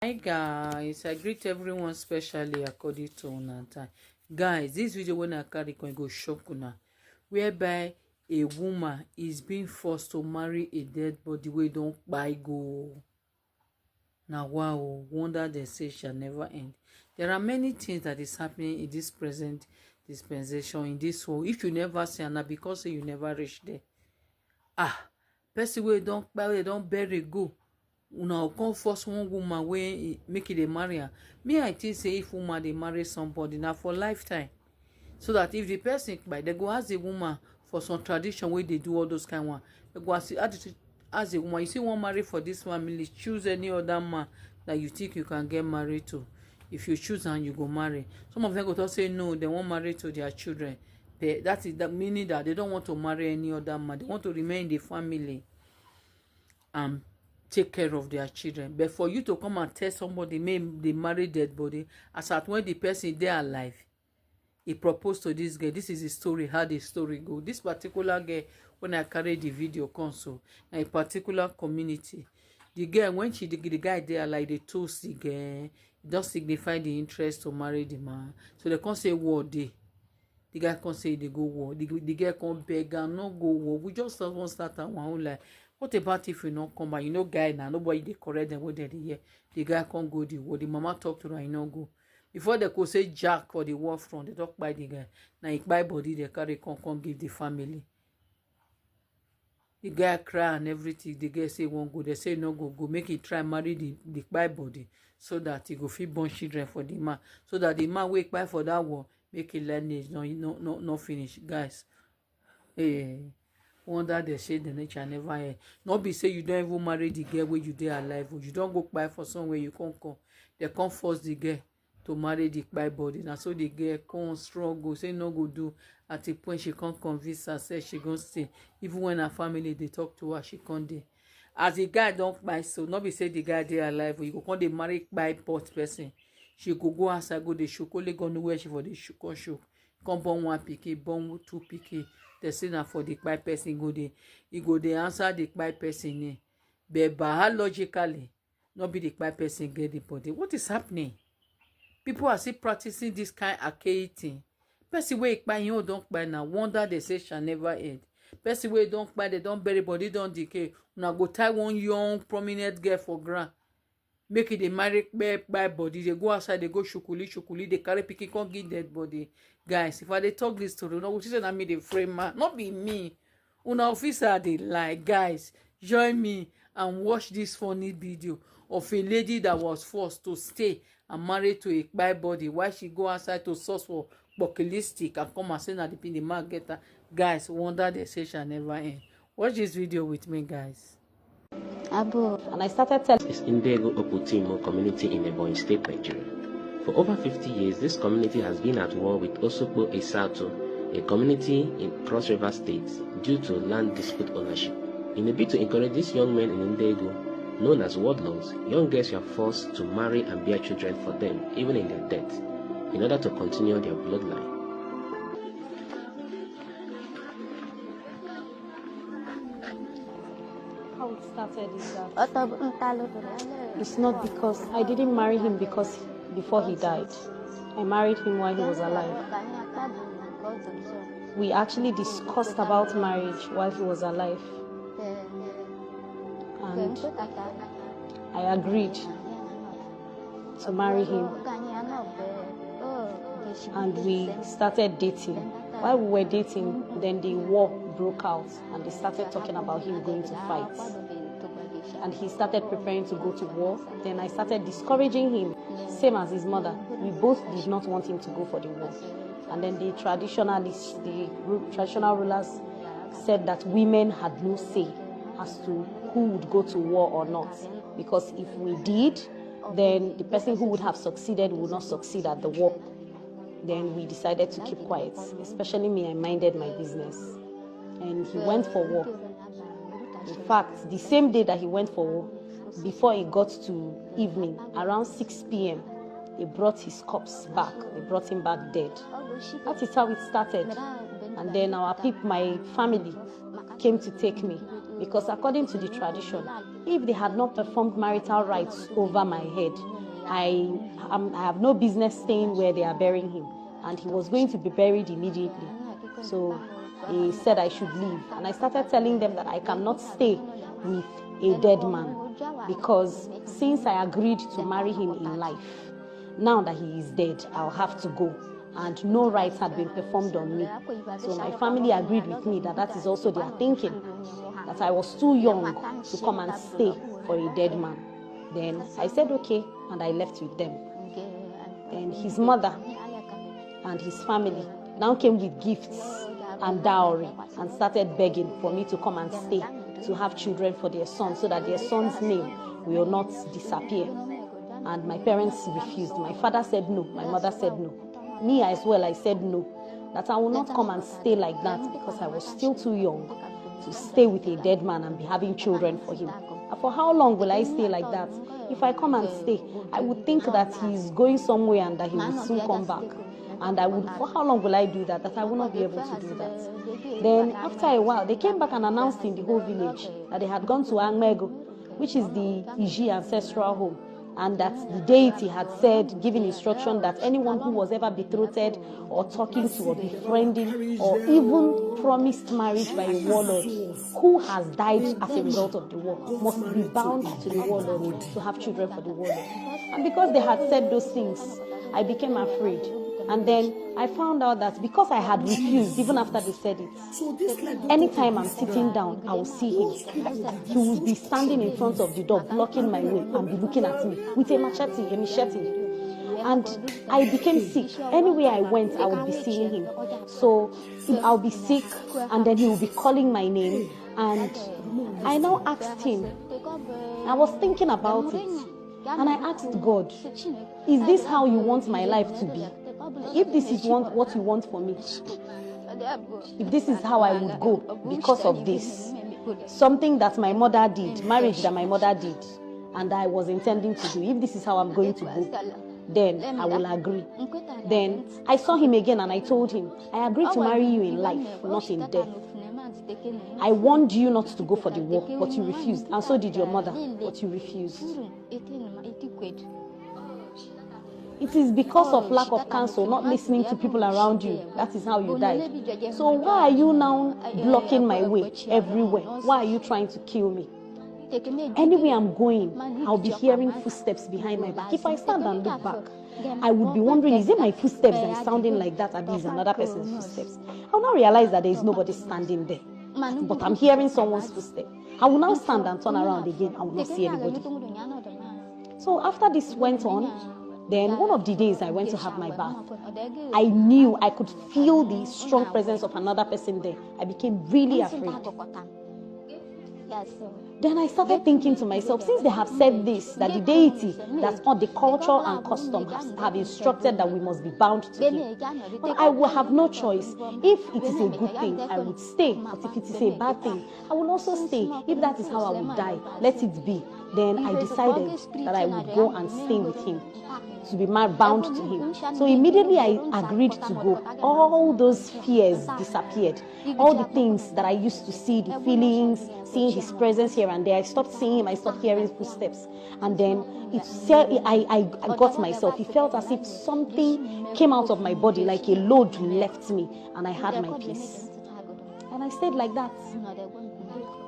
Hi guys, I greet everyone specially according to una time. Guys, this video when I carry can go shock una, whereby a woman is being forced to marry a dead body wey don kpai go. Now wow, wonder they say shall never end. There are many things that is happening in this present dispensation, in this world. If you never see na because you never reach there. Person wey don kpai, wey don bury go. Una come force one woman wey make it dey marry her. Me, I think say if woman dey marry somebody now for lifetime, so that if the person kpai, they go ask the woman for some tradition wey they do all those kind one. They go ask the woman, you see one marry for this family, choose any other man that you think you can get married to. If you choose and you go marry. Some of them go talk say no, they won't marry to their children. That is the meaning that they don't want to marry any other man. They want to remain in the family and take care of their children. But for you to come and tell somebody may they marry dead body, as at when the person they alive, he proposed to this girl. This is the story, how the story go. This particular girl, when I carry the video console, in a particular community, the girl, when the guy there like they toast the girl, it does signify the interest to marry the man. So they can't say war day. The guy can't say they go war. The girl can't beg and not go war. We just want to start our own life. What about if you not come back? You know, guy now, nobody they correct them what they hear. The guy can't go the war. The mama talk to her, you know go. Before they could say Jack or the war front, they talk by the guy. Now he buy body, they carry can't give the family. The guy cry and everything. The guy say won't go. They say no go. Make it try marry the buy body so that he go feed born children for the man. So that the man wake by for that war, make it lineage no finish. Guys. Hey. Wonder they say the nature never end. Not be say you don't even marry the girl where you dey alive, or you don't go buy for somewhere you can't come. They can't force the girl to marry the buy body. And so the girl can't struggle, say no go do. At the point she can't convince herself she gonna stay. Even when her family they talk to her, she can't dey. As the guy don't buy, so not be say the guy dey alive, or you go come they marry buy pot person. She go outside, go the shook, only go know where she for the shook. Come born one pikin, born two pikin. They say na for the kpai person go dey answer the kpai person name. But biologically, not be the kpai person get the body. What is happening? People are still practicing this kind of archaic thing. Person wey kpai you don't kpai now. Wonder they say shall never end. Person wey don't kpai, they don't bury body, don't decay. Una go tie one young prominent girl for ground. Make it a marry by body. They go outside, they go shukuli, they carry pikin, can't get dead body. Guys, if I they talk this story, no, which is that me the frame man, not be me. Una officer they lie. Guys, join me and watch this funny video of a lady that was forced to stay and married to a by body while she go outside to source for bucklistic and come and say that the man get her. Guys, wonder they say shall never end. Watch this video with me, guys. And I started telling is Indego Oputimo community in Ebonyi State, Nigeria. For over 50 years, this community has been at war with Osogbo Esato, a community in Cross River State, due to land dispute ownership. In a bid to encourage these young men in Indego, known as warlords, young girls were forced to marry and bear children for them, even in their death, in order to continue their bloodline. how it started is that it's not because I didn't marry him because before he died. I married him while he was alive. We actually discussed about marriage while he was alive. And I agreed to marry him. And we started dating. While we were dating, then the war broke out and they started talking about him going to fight. And he started preparing to go to war. Then I started discouraging him, same as his mother. We both did not want him to go for the war. And then the traditionalists, the traditional rulers said that women had no say as to who would go to war or not. Because if we did, then the person who would have succeeded would not succeed at the war. Then we decided to keep quiet. Especially me, I minded my business. And he went for war. In fact, the same day that he went for war, before it got to evening, around 6 p.m., they brought his corpse back. They brought him back dead. That is how it started. And then my family came to take me. Because according to the tradition, if they had not performed marital rites over my head, I have no business staying where they are burying him, and he was going to be buried immediately. So he said I should leave, and I started telling them that I cannot stay with a dead man, because since I agreed to marry him in life, now that he is dead, I'll have to go, and no rites had been performed on me. So my family agreed with me that that is also their thinking, that I was too young to come and stay for a dead man. Then I said okay, and I left with them. And his mother and his family now came with gifts and dowry and started begging for me to come and stay, to have children for their son, so that their son's name will not disappear. And my parents refused. My father said no, my mother said no. Me as well, I said no, that I will not come and stay like that, because I was still too young to stay with a dead man and be having children for him. And for how long will I stay like that? If I come and stay, I would think that he's going somewhere and that he will soon come back. And for how long will I do that? That I will not be able to do that. Then after a while, they came back and announced in the whole village that they had gone to Angmego, which is the Iji ancestral home, and that the deity had said, giving instruction that anyone who was ever betrothed or talking to or befriending or even promised marriage by a warlord who has died as a result of the war must be bound to the warlord to have children for the warlord. And because they had said those things, I became afraid. And then I found out that because I had refused, even after they said it, anytime I'm sitting down, I will see him. He will be standing in front of the door, blocking my way, and be looking at me with a machete. And I became sick. Anywhere I went, I would be seeing him. So I'll be sick, and then he will be calling my name. And I now asked him, I was thinking about it, and I asked God, is this how you want my life to be? If this is what you want for me, if this is how I would go because of this, something that my mother did, marriage that my mother did, and I was intending to do, if this is how I'm going to go, then I will agree. Then I saw him again and I told him, I agree to marry you in life, not in death. I warned you not to go for the war, but you refused, and so did your mother, but you refused. It is because of lack of counsel, not listening to people around you. That is how you died. So why are you now blocking my way everywhere? Why are you trying to kill me? Anywhere I'm going, I'll be hearing footsteps behind my back. If I stand and look back, I would be wondering, is it my footsteps that is sounding like that, or is another person's footsteps? I'll now realize that there is nobody standing there, but I'm hearing someone's footsteps. I will now stand and turn around again. I will not see anybody. So after this went on, then one of the days I went to have my bath, I knew, I could feel the strong presence of another person there. I became really afraid. Then I started thinking to myself, since they have said this, that the deity, that's not the culture and custom, have instructed that we must be bound to him. But I will have no choice. If it is a good thing, I would stay. But if it is a bad thing, I will also stay. If that is how I would die, let it be. Then I decided that I would go and stay with him, to be bound to him. So immediately I agreed to go. All those fears disappeared. All the things that I used to see, the feelings, seeing his presence here and there, I stopped seeing him, I stopped hearing footsteps. And then I got myself. It felt as if something came out of my body, like a load left me, and I had my peace. And I stayed like that.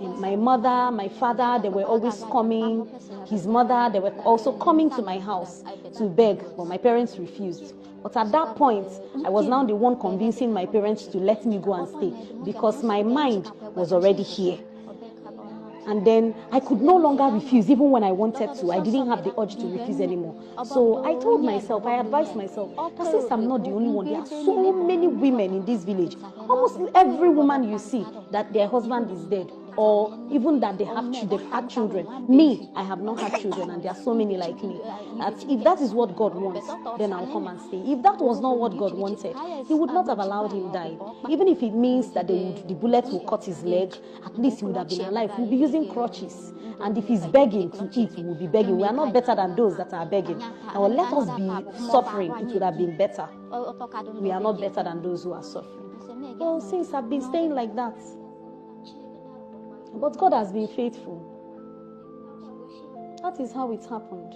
And my mother, my father, they were always coming. His mother, they were also coming to my house to beg, but my parents refused. But at that point, I was now the one convincing my parents to let me go and stay, because my mind was already here. And then I could no longer refuse, even when I wanted to. I didn't have the urge to refuse anymore. So I told myself, I advised myself, that since I'm not the only one, there are so many women in this village. Almost every woman you see, that their husband is dead, or even that they've had children. Me, I have not had children, and there are so many like me. That if that is what God wants, then I'll come and stay. If that was not what God wanted, He would not have allowed him die. Even if it means that the bullet will cut his leg, at least he would have been alive. We'll be using crutches. And if he's begging to eat, we will be begging. We are not better than those that are begging. Or let us be suffering, it would have been better. We are not better than those who are suffering. Well, since I've been staying like that, but God has been faithful. That is how it happened.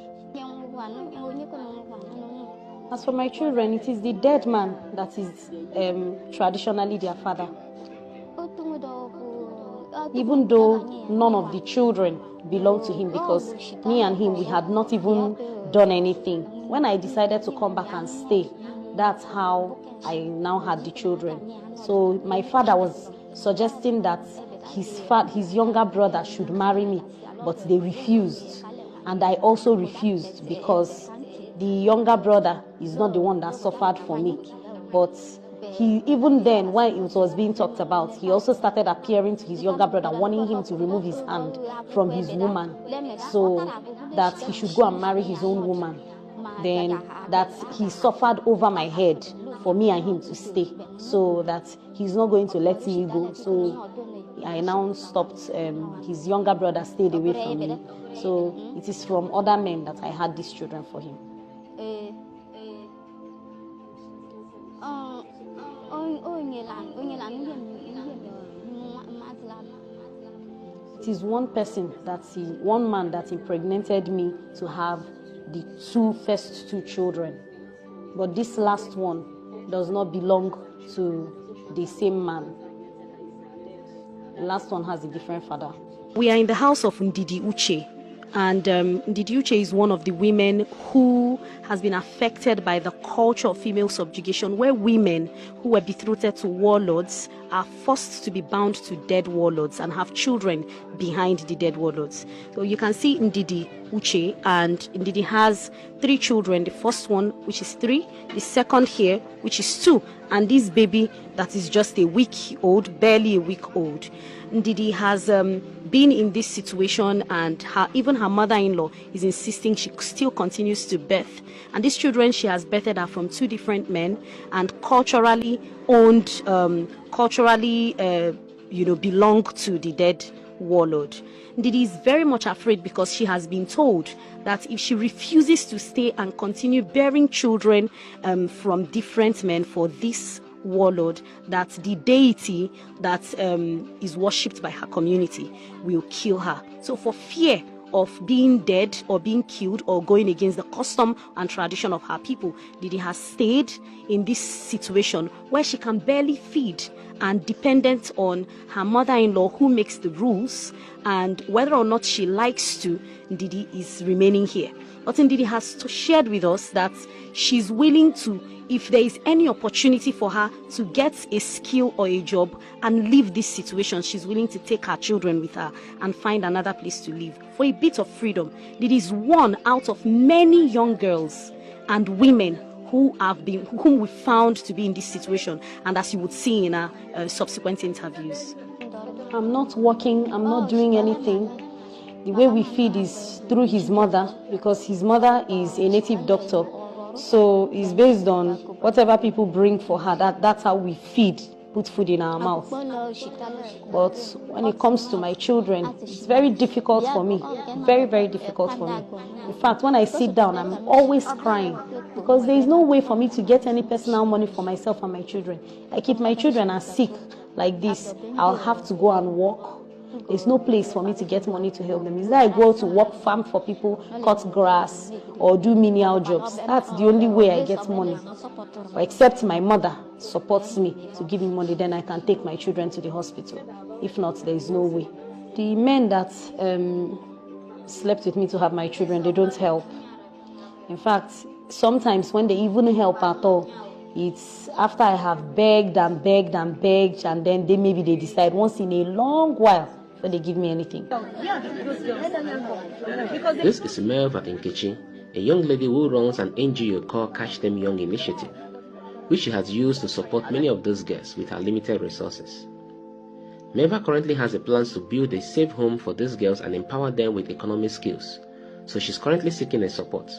As for my children, it is the dead man that is traditionally their father. Even though none of the children belong to him, because me and him, we had not even done anything. When I decided to come back and stay, that's how I now had the children. So my father was suggesting that his younger brother should marry me, but they refused. And I also refused because the younger brother is not the one that suffered for me. But he, even then, when it was being talked about, he also started appearing to his younger brother, wanting him to remove his hand from his woman so that he should go and marry his own woman. Then that he suffered over my head for me and him to stay, so that he's not going to let me go. So I now stopped. His younger brother stayed away from me. So it is from other men that I had these children for him. It is one man that impregnated me to have the first two children. But this last one does not belong to the same man. The last one has a different father. We are in the house of Ndidi Uche. And Ndidi Uche is one of the women who has been affected by the culture of female subjugation, where women who were betrothed to warlords are forced to be bound to dead warlords and have children behind the dead warlords. So you can see Ndidi Uche, and Ndidi has 3 children. The first one, which is 3, the second here, which is 2, and this baby that is just a week old, barely a week old. Ndidi has been in this situation, and even her mother-in-law is insisting she still continues to birth. And these children she has birthed are from 2 different men, and culturally owned, belong to the dead warlord. Ndidi is very much afraid because she has been told that if she refuses to stay and continue bearing children from different men for this warlord, that the deity that is worshipped by her community will kill her. So for fear of being dead or being killed or going against the custom and tradition of her people, Ndidi has stayed in this situation where she can barely feed and dependent on her mother-in-law, who makes the rules, and whether or not she likes to, Ndidi is remaining here. But Ndidi has shared with us that she's willing to, if there is any opportunity for her to get a skill or a job and leave this situation, she's willing to take her children with her and find another place to live for a bit of freedom. Ndidi is one out of many young girls and women whom we found to be in this situation, and as you would see in our subsequent interviews. I'm not working, I'm not doing anything. The way we feed is through his mother, because his mother is a native doctor. So it's based on whatever people bring for her. That's how we feed, put food in our mouth. But when it comes to my children, it's very difficult for me. Very, very difficult for me. In fact, when I sit down, I'm always crying because there is no way for me to get any personal money for myself and my children. Like if my children are sick like this, I'll have to go and work. There's no place for me to get money to help them. Is that I go to work, farm for people, cut grass, or do menial jobs. That's the only way I get money. Or except my mother supports me to give me money, then I can take my children to the hospital. If not, there is no way. The men that slept with me to have my children, they don't help. In fact, sometimes when they even help at all, it's after I have begged and begged and begged, and then maybe they decide once in a long while when they give me anything. This is Melva Nkechi, a young lady who runs an NGO called Catch Them Young Initiative, which she has used to support many of those girls with her limited resources. Melva currently has a plan to build a safe home for these girls and empower them with economic skills, so she's currently seeking a support.